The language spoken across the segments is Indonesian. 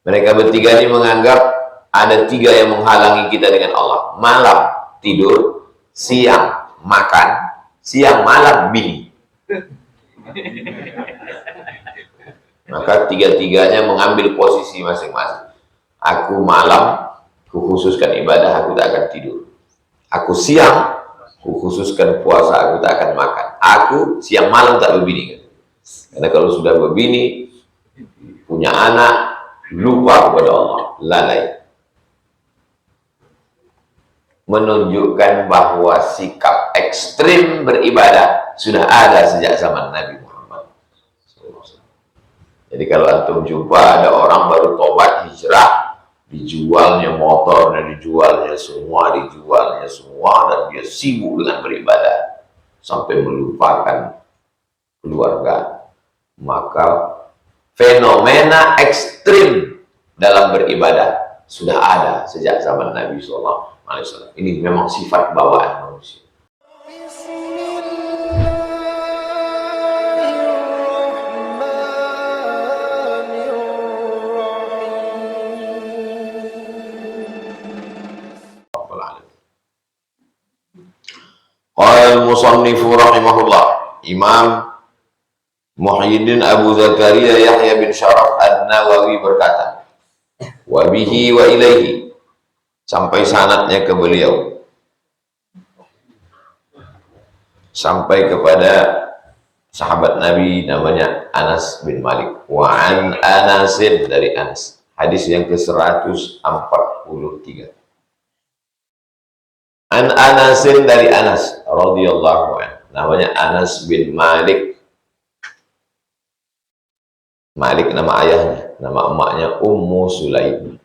Mereka bertiga ini menganggap ada tiga yang menghalangi kita dengan Allah. Malam tidur, siang makan, siang malam bini. Maka tiga-tiganya mengambil posisi masing-masing. Aku malam, kukhususkan ibadah, aku tak akan tidur. Aku siang, kukhususkan puasa, aku tak akan makan. Aku siang malam tak berbini. Karena kalau sudah berbini, punya anak, lupa kepada Allah, lalai. Menunjukkan bahwa sikap ekstrim beribadah sudah ada sejak zaman Nabi Muhammad. Jadi kalau antum jumpa ada orang baru tobat hijrah, dijualnya motor, dijualnya semua, dan dia sibuk dengan beribadah sampai melupakan keluarga, maka fenomena ekstrim dalam beribadah sudah ada sejak zaman Nabi SAW. Ini memang sifat bawaan manusia. Qala al-musannifu rahimahullah, Imam Muhyiddin Abu Zakaria Yahya bin Syaraf An-Nawawi berkata, wa bihi wa ilaihi, sampai sanadnya ke beliau, sampai kepada sahabat Nabi namanya Anas bin Malik. Wa an Anasin, dari Anas, hadis yang ke-143. An Anasin, dari Anas radhiyallahu anhu, namanya Anas bin Malik. Malik nama ayahnya, nama emaknya Ummu Sulaim.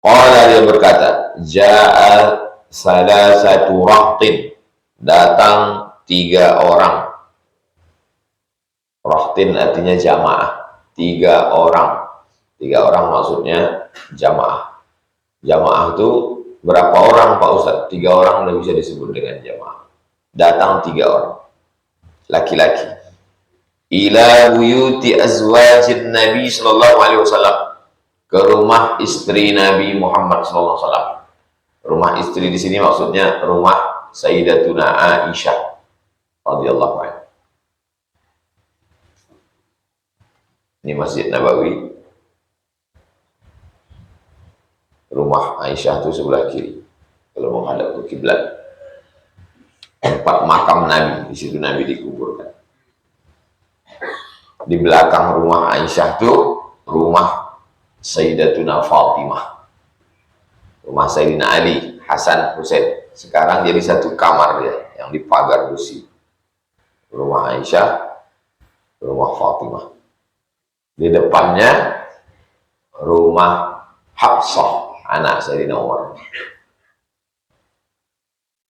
Qala, dia berkata, ja'a salasatu rahtin, datang 3 orang. Rahtin artinya jamaah, 3 orang. 3 orang maksudnya jamaah. Jamaah itu berapa orang Pak Ustadz? 3 orang udah bisa disebut dengan jamaah. Datang 3 orang laki-laki, ila buyuti azwajin Nabi sallallahu alaihi wasallam, ke rumah istri Nabi Muhammad sallallahu alaihi wasallam. Rumah istri di sini maksudnya rumah Sayyidatuna Aisyah radhiyallahu anha. Ini Masjid Nabawi. Rumah Aisyah itu sebelah kiri kalau menghadap ke kiblat. Tempat makam Nabi, di situ Nabi dikuburkan. Di belakang rumah Aisyah itu rumah Sayyidatuna Fatimah, rumah Sayyidina Ali, Hasan, Husain. Sekarang jadi satu kamar dia yang dipagar besi. Rumah Aisyah, rumah Fatimah. Di depannya rumah Hafsah, anak Sayyidina Umar.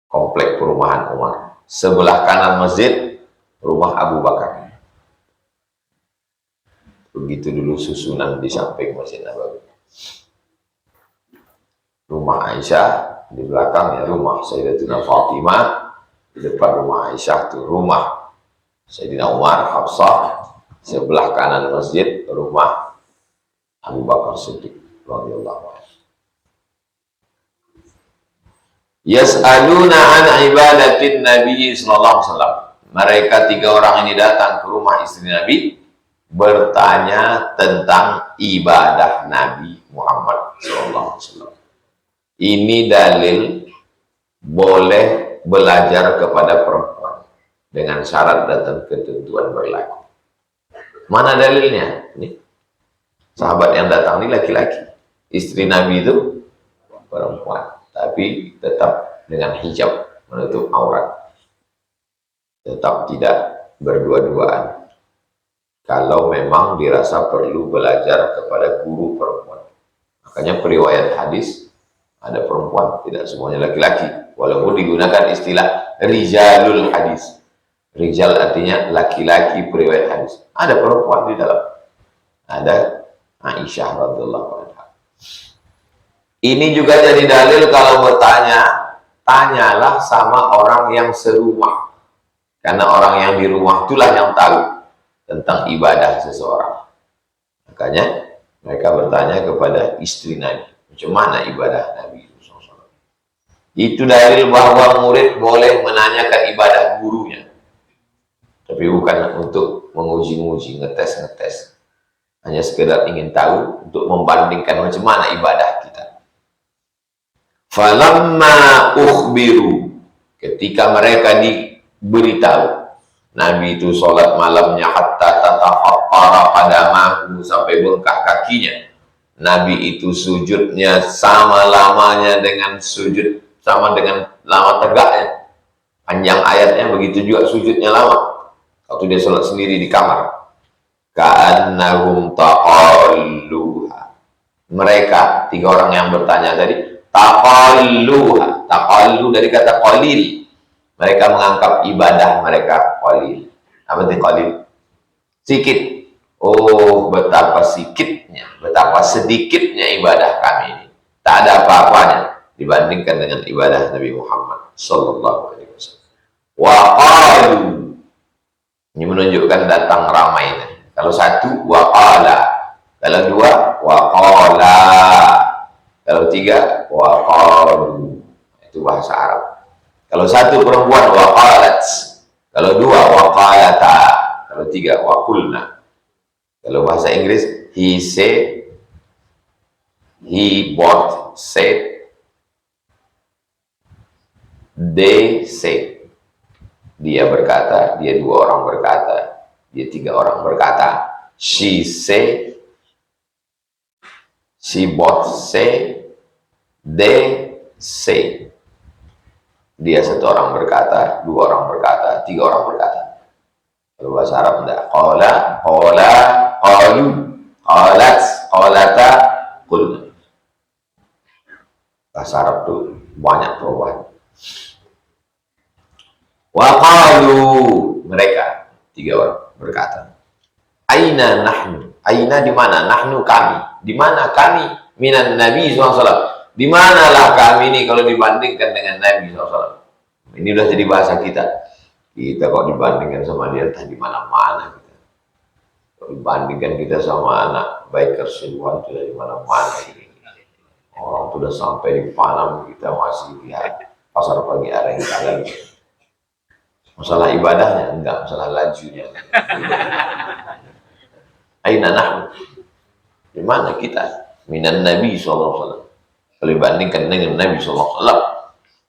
Komplek perumahan Umar. Sebelah kanan masjid rumah Abu Bakar. Begitu dulu susunan di samping Masjid Nabawi. Rumah Aisyah, di belakang ya rumah Sayyidatuna Fatimah, di depan rumah Aisyah itu rumah Sayyidina Umar, Hafsah, sebelah kanan masjid rumah Abu Bakar Siddiq radhiyallahu anhu. Yas'aluna an ibadatin Nabi sallallahu alaihi wasallam. Mereka 3 orang ini datang ke rumah istri Nabi, bertanya tentang ibadah Nabi Muhammad SAW. Ini dalil boleh belajar kepada perempuan dengan syarat dan ketentuan berlaku. Mana dalilnya? Ini sahabat yang datang ini laki-laki, istri Nabi itu perempuan, tapi tetap dengan hijab menutup aurat, tetap tidak berdua-duaan. Kalau memang dirasa perlu belajar kepada guru perempuan. Makanya periwayat hadis ada perempuan, tidak semuanya laki-laki. Walaupun digunakan istilah rijalul hadis. Rijal artinya laki-laki periwayat hadis. Ada perempuan di dalam. Ada Aisyah radhiyallahu anha. Ini juga jadi dalil kalau bertanya, tanyalah sama orang yang serumah. Karena orang yang di rumah itulah yang tahu tentang ibadah seseorang. Makanya mereka bertanya kepada istri Nabi, macam mana ibadah Nabi SAW. Itu dalil bahwa murid boleh menanyakan ibadah gurunya, tapi bukan untuk menguji-uji, ngetes-ngetes. Hanya sekedar ingin tahu untuk membandingkan macam mana ibadah kita. Falamma ukhbiru, ketika mereka diberitahu Nabi itu sholat malamnya hatta tatafaqqara qadamahu, sampai bengkak kakinya. Nabi itu sujudnya sama lamanya dengan sujud, sama dengan lama tegaknya. Panjang ayatnya, begitu juga sujudnya lama. Waktu dia sholat sendiri di kamar. Ka'annahum taqalluha. Mereka, tiga orang yang bertanya tadi, taqalluha. Taqallu dari kata qalil. Mereka menganggap ibadah mereka qalil. Apa itu qalil? Sedikit. Oh, betapa sedikitnya, betapa sedikitnya ibadah kami ini. Tak ada apa-apanya dibandingkan dengan ibadah Nabi Muhammad sallallahu alaihi wasallam. Wa qalu. Ini menunjukkan datang ramai. Kalau satu, wa qala. Kalau dua, wa qala. Kalau tiga, wa qalu. Itu bahasa Arab. Kalau satu perempuan, wa qalat. Kalau dua, wa qalata. Kalau tiga, wa qulna. Kalau bahasa Inggris, he said, he both said, they said. Dia berkata, dia dua orang berkata, dia tiga orang berkata. She said, she both said, they said. Dia satu orang berkata, dua orang berkata, tiga orang berkata. Kalau bahasa Arab enggak. Qala, qala, qalu, qalat, qalata, qulna. Bahasa Arab itu banyak perubahan. Wa qalu, mereka tiga orang berkata, aina nahnu, aina di mana, nahnu kami, di mana kami, minan Nabi SAW. Di manalah kami ini kalau dibandingkan dengan Nabi SAW. Ini udah jadi bahasa kita. Kita kok dibandingkan sama dia, entah di mana-mana kita. Kalau dibandingkan kita sama anak biker Siluan, sudah di mana-mana. Orang sudah sampai di Panam, kita masih lihat pasar pagi arah kalian. Masalah ibadahnya enggak, masalah lajunya. Aina nahnu, di mana kita, minan Nabi SAW. Kalau dibandingkan dengan Nabi SAW.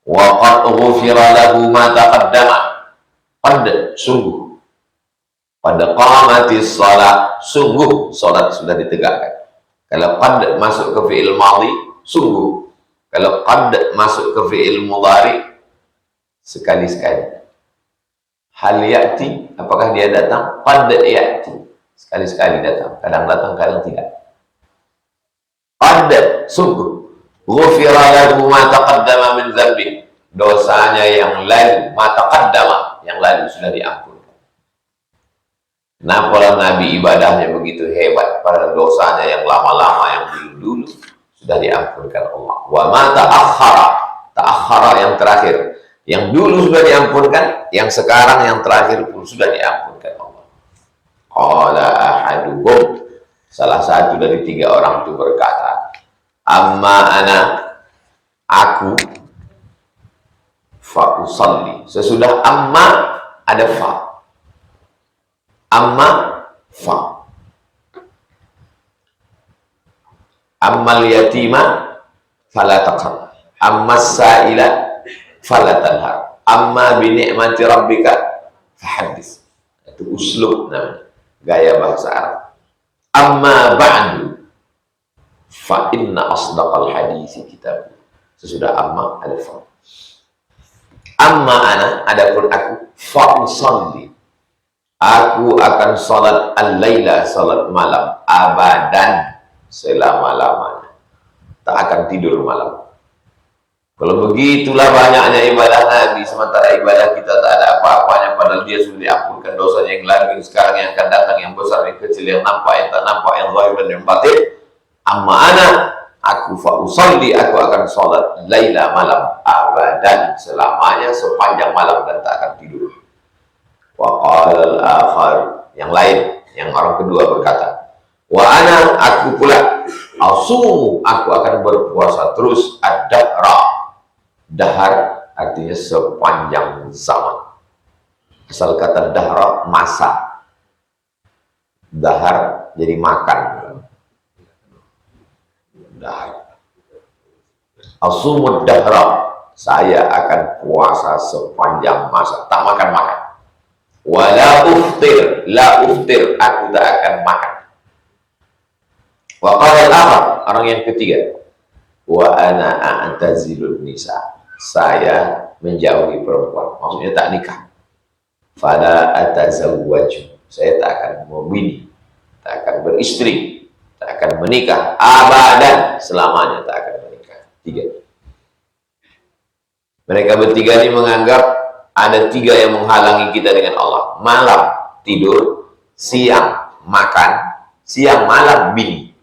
Wa qad ghufira lahu ma taqaddama. Qad, sungguh. Pada qamatis shalah, sungguh salat sudah ditegakkan. Kalau qad masuk ke fi'il madhi, sungguh. Kalau qad masuk ke fi'il mudhari, sekali-sekali. Hal ya'ti, apakah dia datang? Qad ya'ti, sekali-sekali datang. Kadang datang, kadang tidak. Qad, sungguh. Ghufira lahu ma taqaddama min dzambi. Dosanya yang lalu, ma taqaddama, yang lalu sudah diampunkan. Nah, pola Nabi ibadahnya begitu hebat, pada dosanya yang lama-lama, yang dulu-dulu sudah diampunkan Allah. Wa ma ta'akhkhara, ta'akhkhara yang terakhir. Yang dulu sudah diampunkan, yang sekarang yang terakhir pun sudah diampunkan Allah. Qala ahaduhum, salah satu dari tiga orang itu berkata, amma ana, aku, fa usalli. Sesudah amma ada fa. Amma, fa. Ammal yatima fala taqhar. Amma sa'ila fala tanhar. Amma bi ni'mati rabbika fahaddits. Itu uslub namanya, gaya bahasa Arab. Amma ba'du fa inna asdaqal hadisi kitab. Sesudah amma ada fa. Amma ana, adapun aku, fa usalli, aku akan salat al-laila, salat malam, abadan, selama-lamanya. Tak akan tidur malam. Kalau begitulah banyaknya ibadah Nabi, sementara ibadah kita tak ada apa-apanya, padahal dia sudah diampunkan dosanya yang lalu, yang sekarang, yang akan datang, yang besar, yang kecil, yang nampak, yang tak nampak, yang zahir dan yang batin. Amma ana, aku fa usalli, aku akan salat laila, malam, abadan, selamanya, sepanjang malam, dan tak akan tidur. Wa qala al-akhar, yang lain, yang orang kedua berkata, Wa ana, aku pula, asumu, aku akan berpuasa terus ad-dahra. Dahar artinya sepanjang zaman. Asal kata dahra, masa. Dahar jadi makan. Dahar. Asumud dahra, saya akan puasa sepanjang masa, tak makan-makan. Wala uftir, la uftir, aku tak akan makan. Wa qala al-akhar, orang yang ketiga, wa ana a'tazilun nisa, saya menjauhi perempuan, maksudnya tak nikah. Fala atazawwaju, saya tak akan membini, tak akan beristri, tak akan menikah, abadan, selamanya tak akan menikah. Tiga. Mereka bertiga ini menganggap ada tiga yang menghalangi kita dengan Allah. Malam tidur, siang makan, siang malam bini.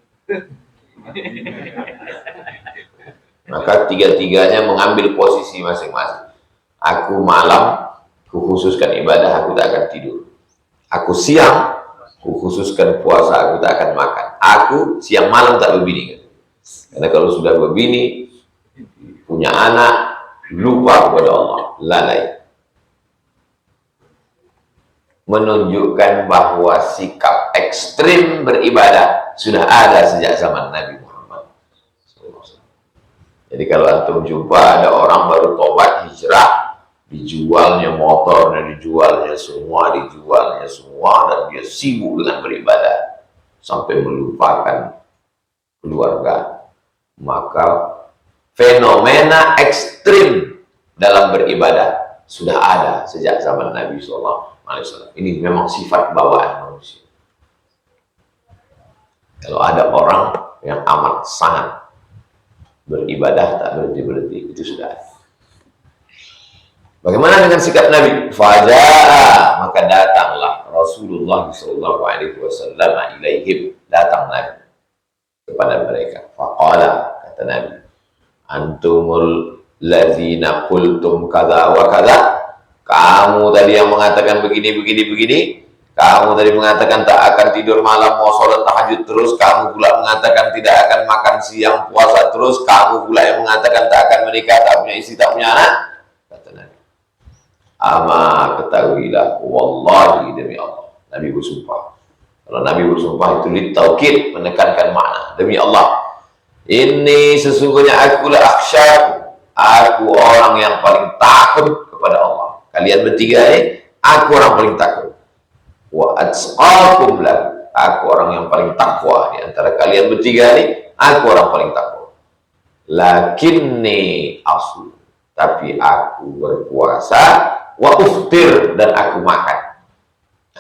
Maka tiga-tiganya mengambil posisi masing-masing. Aku malam, kukhususkan ibadah, aku tak akan tidur. Aku siang, kukhususkan puasa, aku tak akan makan. Aku siang malam tak berbini. Karena kalau sudah berbini, punya anak, lupa kepada Allah, lalai. Menunjukkan bahwa sikap ekstrim beribadah sudah ada sejak zaman Nabi Muhammad. Jadi kalau antum jumpa ada orang baru tobat hijrah, dijualnya motornya, dijualnya semua, dan dia sibuk dengan beribadah sampai melupakan keluarga, maka fenomena ekstrim dalam beribadah sudah ada sejak zaman Nabi SAW. Ini memang sifat bawaan manusia. Kalau ada orang yang amat sangat beribadah tak berhenti-berhenti, itu sudah ada. Bagaimana dengan sikap Nabi? Faja'a, maka datanglah Rasulullah SAW ilaihim, datang Nabi kepada mereka. Faqala, kata Nabi, antumul lazina qultum kadza wa kadza, kamu tadi yang mengatakan begini. Kamu tadi mengatakan tak akan tidur malam, mau sholat tahajud terus. Kamu pula mengatakan tidak akan makan siang, puasa terus. Kamu pula yang mengatakan tak akan menikah, tak punya istri, tak punya anak. Kata Nabi, ama ketahuilah, wallahi, demi Allah. Nabi bersumpah. Kalau Nabi bersumpah itu litaukid, menekankan makna. Demi Allah, ini sesungguhnya akulah akhsyaku, aku orang yang paling takut kepada Allah. Kalian bertiga ini, aku orang paling takut. Wa atqakum lahu, aku orang yang paling takwa di antara kalian bertiga ini, aku orang paling takwa. Lakinni asu, tapi aku berpuasa, wa uftir, dan aku makan.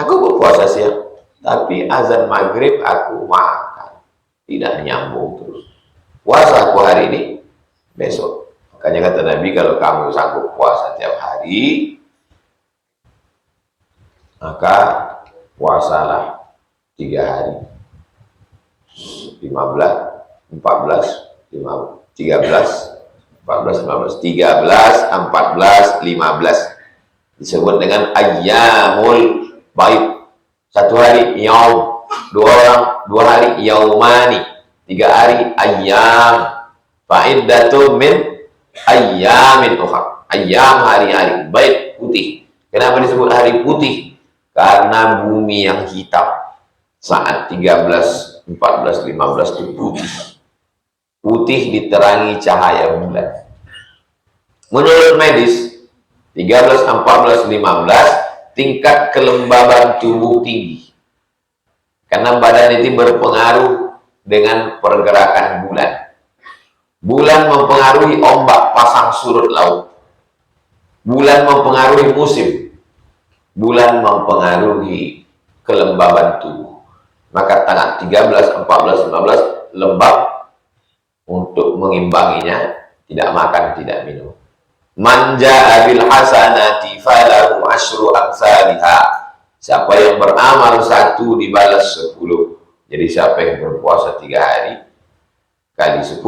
Aku berpuasa siang, tapi azan maghrib aku makan. Tidak nyambung terus. Puasa aku hari ini, besok. Makanya kata Nabi, kalau kamu sanggup puasa tiap hari, maka puasalah 3 hari. 15, 14, 13, 14, 15. 13, 14, 15. Disebut dengan ayyamul baik. 1 hari yaum, 2 hari yaumani, 3 hari ayyam. Fa'iddatun min ayyamin ukhra. Ayyam, hari-hari, baik, putih. Kenapa disebut hari putih? Karena bumi yang hitam saat 13, 14, 15 itu putih. Putih diterangi cahaya bulan. Menurut medis, 13, 14, 15 tingkat kelembaban tubuh tinggi. Karena badan itu berpengaruh dengan pergerakan bulan. Bulan mempengaruhi ombak pasang surut laut. Bulan mempengaruhi musim. Bulan mempengaruhi kelembaban tubuh. Maka tanggal 13, 14, 15 lembab. Untuk mengimbanginya, tidak makan, tidak minum. Man ja'a bil hasanati falahu asyru amsalihha. Siapa yang beramal 1 dibalas 10. Jadi siapa yang berpuasa 3 hari kali 10,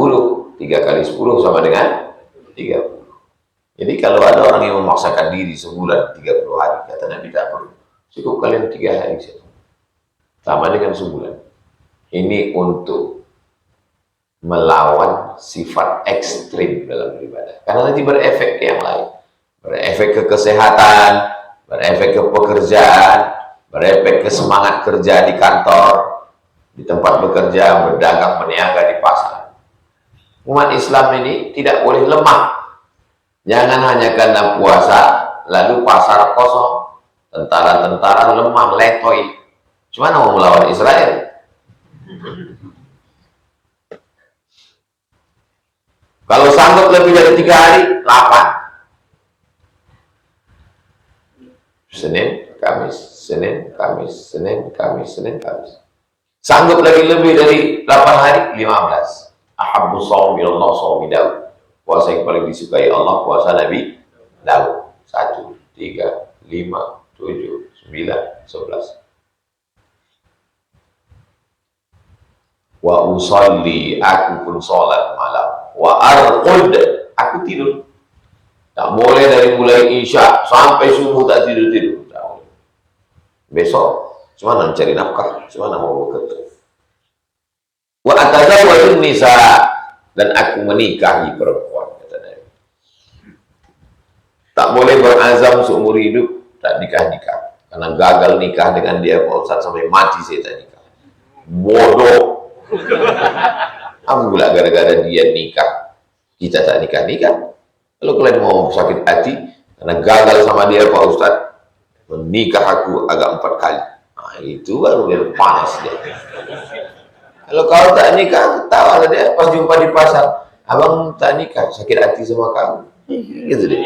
3 kali 10 sama dengan 30. Jadi kalau ada orang yang memaksakan diri sebulan 30 hari, kata Nabi, tak perlu. Cukup kalian 3 hari saja. Sama dengan sebulan. Ini untuk melawan sifat ekstrim dalam beribadah. Karena nanti berefek ke yang lain. Berefek ke kesehatan, berefek ke pekerjaan, berefek ke semangat kerja di kantor, di tempat bekerja, berdagang, berniaga di pasar. Umat Islam ini tidak boleh lemah. Jangan hanya karena puasa, lalu pasar kosong, tentara-tentara lemah, letoy. Cuma mau melawan Israel. Kalau sanggup lebih dari 3 hari, 8. Senin, Kamis, Senin, Kamis, Senin, Kamis, Senin, Kamis. Sanggup lagi lebih dari 8 hari, 15. Ahabbu shawmi Allah shawmi Daud. Puasa yang paling disukai Allah, puasa Nabi Daud. 1, 3, 5, 7, 9, 11. Wa usalli, aku pun sholat malam. Wa arqud, aku tidur. Tak boleh dari mulai isya sampai subuh tak tidur-tidur. Besok, cuma mencari nafkah, cuma mau bekerja. Wa atazawwajun nisa, dan aku menikahi perempuan, kata Nabi. Tak boleh berazam seumur hidup tak nikah-nikah. Karena gagal nikah dengan dia, Pak Ustaz, sampai mati saya tak nikah. Bodoh. Alhamdulillah gara-gara dia nikah, kita tak nikah-nikah. Kalau kalian mau sakit hati karena gagal sama dia, Pak Ustaz, menikah aku agak 4 kali. Nah, itu baru dia panas dia. Kalau kau tak nikah, ketawa dia pas jumpa di pasar. Abang tak nikah, sakit hati sama kamu. Gitu deh.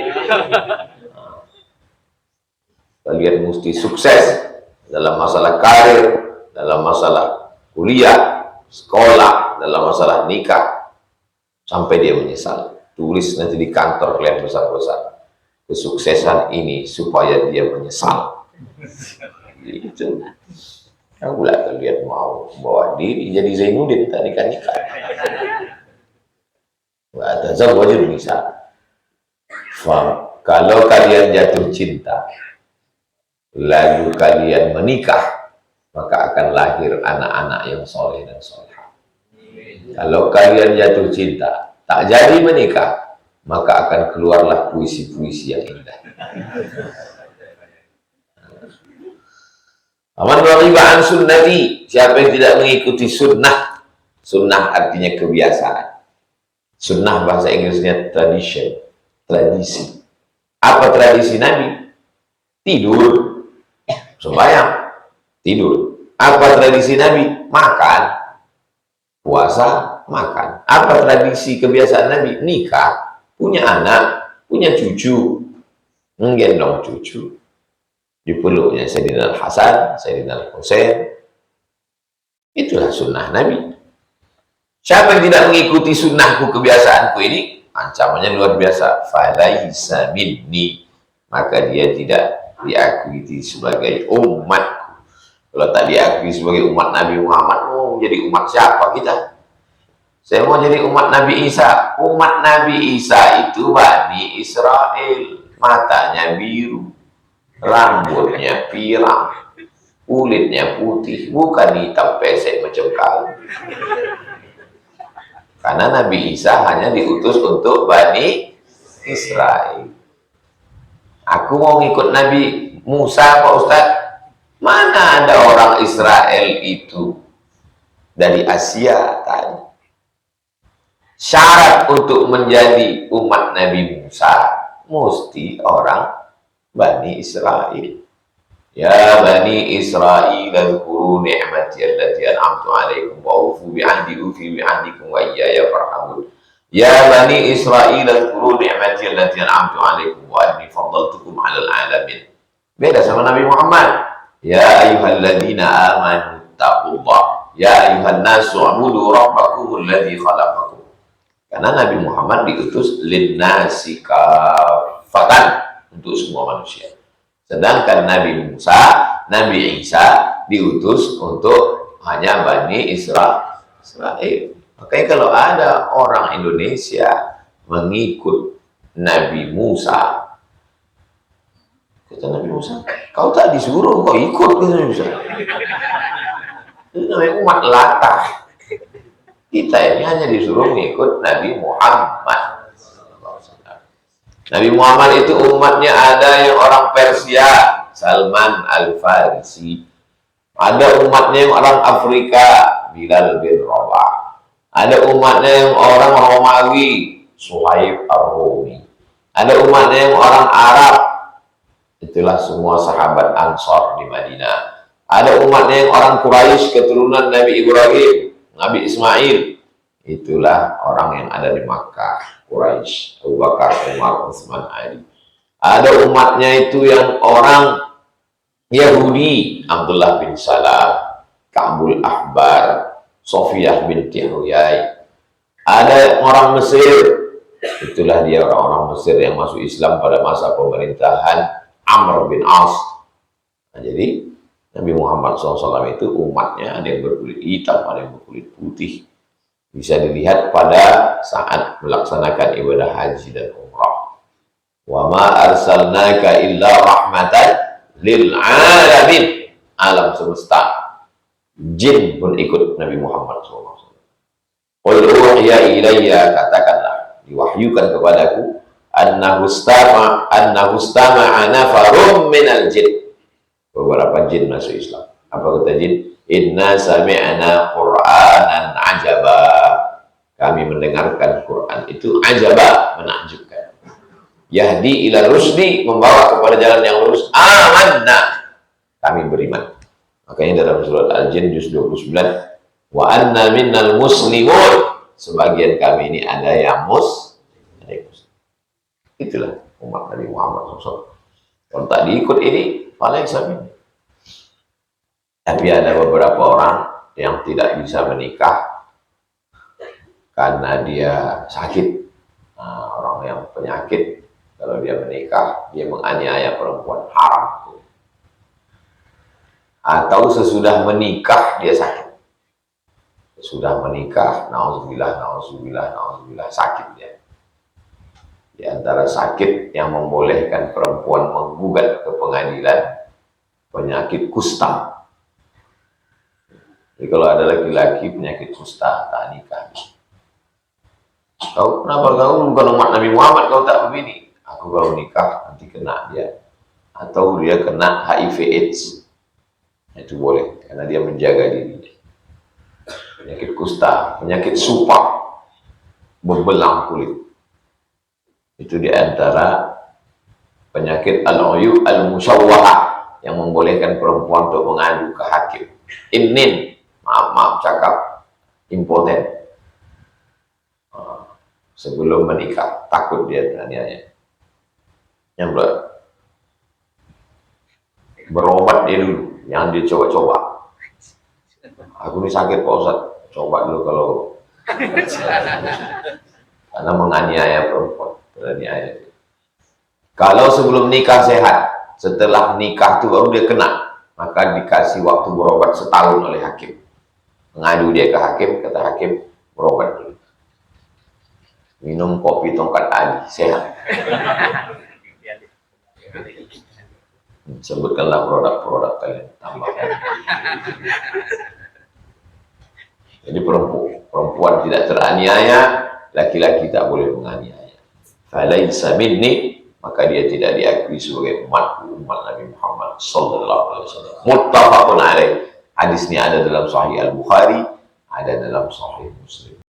Kalian mesti sukses dalam masalah karir, dalam masalah kuliah, sekolah, dalam masalah nikah, sampai dia menyesal. Tulis nanti di kantor kalian besar-besar, kesuksesan ini supaya dia menyesal. Itu. Aku lah kalian mau bawa diri jadi Zainuddin tak nikah-nikah. Ada zawajun nisa. Kalau kalian jatuh cinta, lalu kalian menikah, maka akan lahir anak-anak yang soleh dan solehah. Kalau kalian jatuh cinta, tak jadi menikah, maka akan keluarlah puisi-puisi yang indah. Aman raghiba an sunnati, siapa yang tidak mengikuti sunnah. Sunnah artinya kebiasaan. Sunnah bahasa Inggrisnya tradition, tradisi. Apa tradisi Nabi? Tidur, sembahyang, tidur. Apa tradisi Nabi? Makan, puasa, makan. Apa tradisi kebiasaan Nabi? Nikah, punya anak, punya cucu, menggendong cucu. Di peluknya Sayyidina Al-Hasan, Sayyidina Al-Husain. Itulah sunnah Nabi. Siapa yang tidak mengikuti sunnahku, kebiasaanku ini, ancamannya luar biasa. Falaisa minni, maka dia tidak diakui sebagai umatku. Kalau tak diakui sebagai umat Nabi Muhammad, mau jadi umat siapa kita? Saya mau jadi umat Nabi Isa. Umat Nabi Isa itu Bani Israel. Matanya biru, rambutnya pirang, kulitnya putih, bukan hitam pesek macam kau. Karena Nabi Isa hanya diutus untuk Bani Israel. Aku mau ngikut Nabi Musa, Pak Ustaz. Mana ada orang Israel itu dari Asia tadi. Syarat untuk menjadi umat Nabi Musa, mesti orang Bani Israel. Ya Bani Israel, adhkuru ni'mati allati an'amtu 'alaikum wa awfu bi'ahdi ufi bi'ahdikum wa iyaya farhabun. Ya Bani Israel, adhkuru ni'mati allati an'amtu 'alaikum wa anni faddaltukum 'alal 'alamin. Beda sama Nabi Muhammad. Ya ayyuhalladzina amanu taqullah. Ya ayyuhan nasu 'budu rabbakumul ladzi khalaqakum. Karena Nabi Muhammad diutus linnasi kafatan, untuk semua manusia. Sedangkan Nabi Musa, Nabi Isa diutus untuk hanya Bani Israel. Makanya kalau ada orang Indonesia mengikut Nabi Musa, kata Nabi Musa, kau tak disuruh, kau ikut, kata Nabi Musa. Itu namanya umat latah. Kita ini hanya disuruh mengikut Nabi Muhammad. Nabi Muhammad itu umatnya ada yang orang Persia, Salman Al-Farisi. Ada umatnya yang orang Afrika, Bilal bin Rabah. Ada umatnya yang orang Romawi, Suhaib Ar-Rumi. Ada umatnya yang orang Arab, itulah semua sahabat Ansor di Madinah. Ada umatnya yang orang Quraisy, keturunan Nabi Ibrahim, Nabi Ismail, itulah orang yang ada di Makkah, Quraisy, Abu Bakar, Umar, Utsman, Ali. Ada umatnya itu yang orang Yahudi, Abdullah bin Salam, Ka'bul Ahbar, Sofiyah binti Huyai. Ada orang Mesir, itulah dia orang-orang Mesir yang masuk Islam pada masa pemerintahan Amr bin As. Nah, jadi Nabi Muhammad SAW itu umatnya ada yang berkulit hitam, ada yang berkulit putih. Bisa dilihat pada saat melaksanakan ibadah haji dan umrah. Wa ma arsalnaka illa rahmatan lil alamin. Alam semesta. Jin pun ikut Nabi Muhammad SAW. Qul uhiya ilayya, katakanlah, diwahyukan kepadaku, annahu stama'a nafarun minal jin. Beberapa jin masuk Islam. Apa kata jin? Inna sami'na Qur'anan ajaba. Kami mendengarkan Quran itu ajaba, menakjubkan. Yahdi ila rusdi, membawa kepada jalan yang lurus. Amanna, kami beriman. Makanya dalam surat Al-Jin juz 29, wa anna minnal muslimun, sebagian kami ini ada yang muslim. Itulah umat Nabi Muhammad SAW. Kalau tak diikut ini, paling samin. Tapi ada beberapa orang yang tidak bisa menikah karena dia sakit. Nah, orang yang penyakit, kalau dia menikah, dia menganiaya perempuan, haram. Atau sesudah menikah dia sakit. Sudah menikah, na'udzubillah, sakit dia. Di antara sakit yang membolehkan perempuan menggugat ke pengadilan, penyakit kusta. Jadi kalau ada laki-laki penyakit kusta, tak nikah. Kau kenapa kau bukan umat Nabi Muhammad, kau tak begini? Aku kalau nikah nanti kena dia. Atau dia kena HIV AIDS. Itu boleh, karena dia menjaga diri. Penyakit kusta, penyakit supak, bebelang kulit. Itu diantara penyakit al-uyub al-musyawwahah yang membolehkan perempuan untuk mengadu ke hakim. Inin, maaf cakap, impoten. Sebelum menikah, takut dia teraniaya. Yang berobat dia dulu, jangan dia coba-coba. Aku ini sakit Pak Ustaz, coba dulu kalau karena menganiaya perempuan, teraniaya. Kalau sebelum nikah sehat, setelah nikah itu baru dia kena, maka dikasih waktu berobat setahun oleh hakim. Mengadu dia ke hakim, kata hakim, berobat dulu. Minum kopi tongkat Ali, sehat. Sebutkanlah produk-produk kalian, tambahkan. Jadi perempuan tidak teraniaya, laki-laki tak boleh menganiaya. Falaisa minni, maka dia tidak diakui sebagai umat Nabi Muhammad sallallahu alaihi wasallam. Muttafaqun alaih. Hadis ini ada dalam Sahih Al-Bukhari, ada dalam Sahih Muslim.